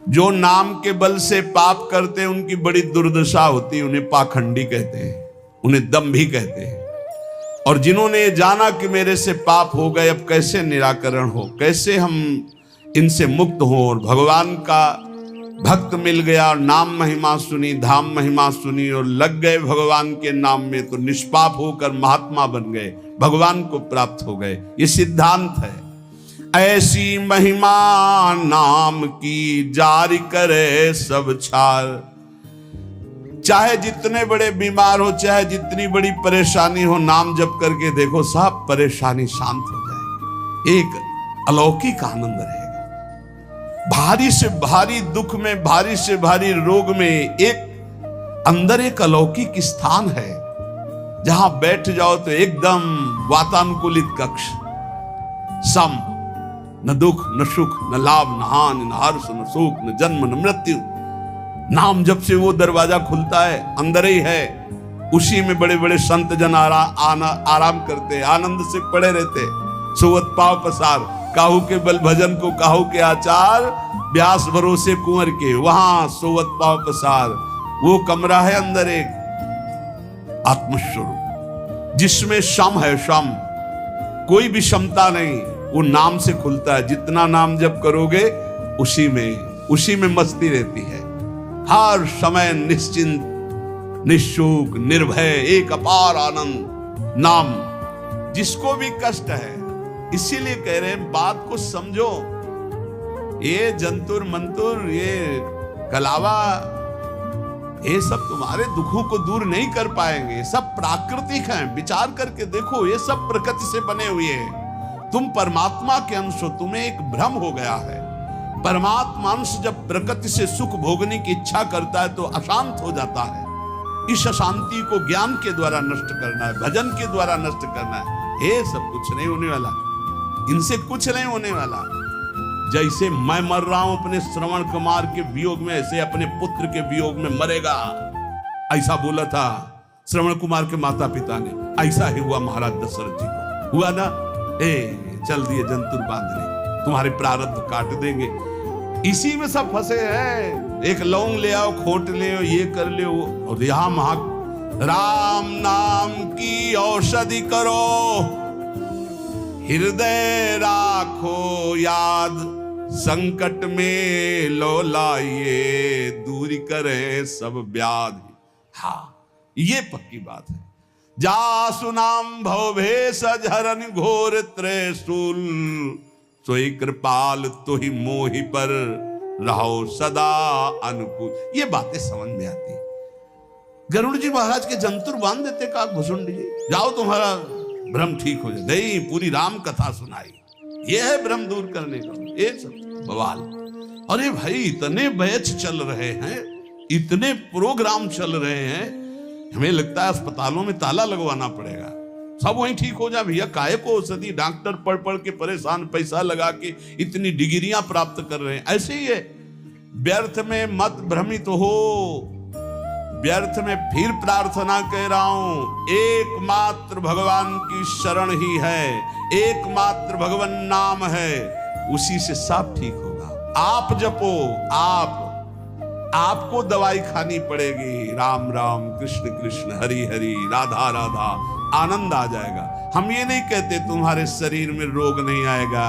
जो नाम के बल से पाप करते हैं उनकी बड़ी दुर्दशा होती है, उन्हें पाखंडी कहते हैं, उन्हें दंभी कहते हैं। और जिन्होंने जाना कि मेरे से पाप हो गए, अब कैसे निराकरण हो, कैसे हम इनसे मुक्त हो, और भगवान का भक्त मिल गया और नाम महिमा सुनी, धाम महिमा सुनी और लग गए भगवान के नाम में, तो निष्पाप होकर महात्मा बन गए, भगवान को प्राप्त हो गए। ये सिद्धांत है। ऐसी महिमा नाम की जारी करे सब छार। चाहे जितने बड़े बीमार हो, चाहे जितनी बड़ी परेशानी हो, नाम जप करके देखो, सब परेशानी शांत हो जाएगी। एक अलौकिक आनंद रहेगा। भारी से भारी दुख में, भारी से भारी रोग में एक अंदर एक अलौकिक स्थान है, जहां बैठ जाओ तो एकदम वातानुकूलित कक्ष, सम, न दुख न सुख न लाभ न हानि न हर्ष न सुख न जन्म न मृत्यु। नाम जब से वो दरवाजा खुलता है, अंदर ही है, उसी में बड़े बड़े संत जन आराम करते, आनंद से पड़े रहते। सोवत पाव पसार, काहू के बल भजन को काहू के आचार, व्यास भरोसे कुंवर के, वहां सोवत पाव पसार। वो कमरा है अंदर एक आत्मस्वरूप, जिसमें शम है, शम, कोई भी क्षमता नहीं, वो नाम से खुलता है। जितना नाम जप करोगे उसी में मस्ती रहती है। हर समय निश्चिंत, निशुक, निर्भय, एक अपार आनंद। नाम जिसको भी कष्ट है, इसीलिए कह रहे हैं बात को समझो। ये जंतुर मंतुर, ये कलावा, ये सब तुम्हारे दुखों को दूर नहीं कर पाएंगे। ये सब प्राकृतिक हैं, विचार करके देखो, ये सब प्रकृति से बने हुए हैं। तुम परमात्मा के अंश हो, तुम्हें एक भ्रम हो गया है। परमात्मा अंश जब प्रकृति से सुख भोगने की इच्छा करता है तो अशांत हो जाता है। इस अशांति को ज्ञान के द्वारा नष्ट करना है, भजन के द्वारा नष्ट करना है। ये सब कुछ नहीं होने वाला, इनसे कुछ नहीं होने वाला। जैसे मैं मर रहा हूं अपने श्रवण कुमार के वियोग में, ऐसे अपने पुत्र के वियोग में मरेगा, ऐसा बोला था श्रवण कुमार के माता पिता ने। ऐसा ही हुआ महाराज दशरथ जी को, हुआ ना। चल दिए जंतुर बांधने, तुम्हारे प्रारब्ध काट देंगे। इसी में सब फंसे हैं। एक लौंग ले आओ, खोट ले आओ, ये कर ले, और यहां महा राम नाम की औषधि करो, हृदय राखो याद, संकट में लो लाइए, दूरी करे सब व्याधि। हाँ, ये पक्की बात है। जासु नाम भवभेष झरन घोर त्रिशूल, सोई कृपाल तुहि मोहि पर रहो सदा अनुकूल। ये बातें समझ में आती है। गरुड़ जी महाराज के जंतुर बांध देते का भुसुंडी जी, जाओ तुम्हारा भ्रम ठीक हो जाए। नहीं, पूरी राम कथा सुनाई। ये है भ्रम दूर करने का, ये सब बवाल। अरे भाई, इतने बैच चल रहे हैं, इतने प्रोग्राम चल रहे हैं, हमें लगता है अस्पतालों में ताला लगवाना पड़ेगा, सब वहीं ठीक हो जाए। भैया काहे को औषधि, डॉक्टर पढ़ पढ़ के परेशान, पैसा लगा के इतनी डिग्रियां प्राप्त कर रहे हैं। ऐसे ही है, व्यर्थ में मत भ्रमित हो, व्यर्थ में फिर प्रार्थना कह रहा हूं, एकमात्र भगवान की शरण ही है, एकमात्र भगवान नाम है, उसी से सब ठीक होगा। आप जपो, आपको दवाई खानी पड़ेगी, राम राम कृष्ण कृष्ण हरि हरि राधा राधा, आनंद आ जाएगा। हम ये नहीं कहते तुम्हारे शरीर में रोग नहीं आएगा,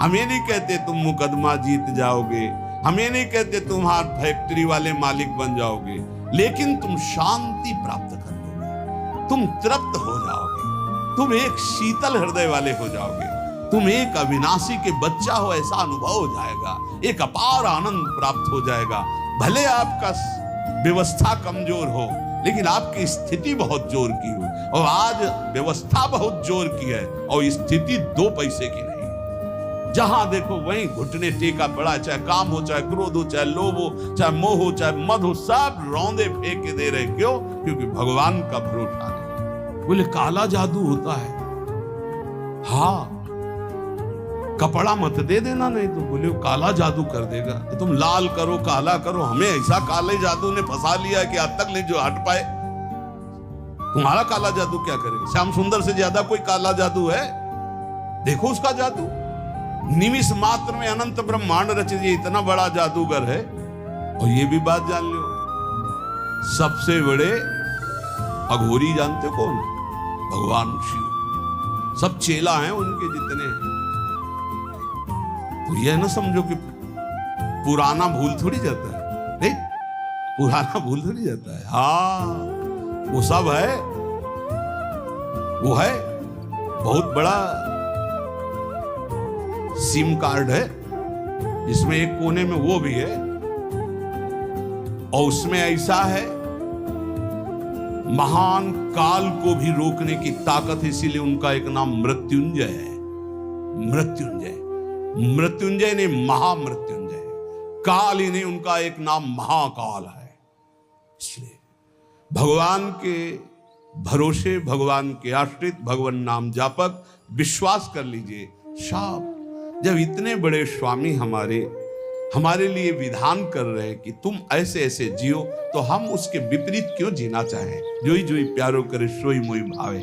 हम ये नहीं कहते तुम मुकदमा जीत जाओगे, हम ये नहीं कहते तुम्हारे फैक्ट्री वाले मालिक बन जाओगे, लेकिन तुम शांति प्राप्त कर लोगे, तुम तृप्त हो जाओगे, तुम एक शीतल हृदय वाले हो जाओगे, तुम एक अविनाशी के बच्चा हो ऐसा अनुभव हो जाएगा, एक अपार आनंद प्राप्त हो जाएगा। भले आपका व्यवस्था कमजोर हो, लेकिन आपकी स्थिति बहुत जोर की हो, और आज व्यवस्था बहुत जोर की है और स्थिति 2 पैसे की नहीं। जहां देखो वहीं घुटने टेका पड़ा, चाहे काम हो, चाहे क्रोध हो, चाहे लोभ हो, चाहे मोह हो, चाहे मद हो, सब रौंदे फेंक के दे रहे। क्यों? क्योंकि भगवान का भरोसा नहीं। बोले काला जादू होता है, हाँ, कपड़ा मत दे देना, नहीं तो बोले काला जादू कर देगा। तो तुम लाल करो, काला करो, हमें ऐसा काले जादू ने फंसा लिया कि आज तक नहीं जो हट पाए। तुम्हारा काला जादू क्या करेगा? श्याम सुंदर से ज्यादा कोई काला जादू है? देखो उसका जादू। निमिष मात्र में अनंत ब्रह्मांड रच दिए, इतना बड़ा जादूगर है। और ये भी बात जान लो, सबसे बड़े अघोरी जानते कौन है? भगवान शिव। सब चेला हैं उनके जितने हैं। तो ये ना समझो कि पुराना भूल थोड़ी जाता है, नहीं, पुराना भूल थोड़ी जाता है। हाँ, वो सब है, वो है बहुत बड़ा सिम कार्ड है, जिसमें एक कोने में वो भी है, और उसमें ऐसा है महान काल को भी रोकने की ताकत, इसीलिए उनका एक नाम मृत्युंजय है। मृत्युंजय, मृत्युंजय नहीं महामृत्युंजय, काल ही नहीं, उनका एक नाम महाकाल है। इसलिए भगवान के भरोसे, भगवान के आश्रित, भगवान नाम जापक, विश्वास कर लीजिए साहब, जब इतने बड़े स्वामी हमारे लिए विधान कर रहे हैं कि तुम ऐसे ऐसे जियो, तो हम उसके विपरीत क्यों जीना चाहें? जोई जोई प्यारो करे सोई मोई भावे।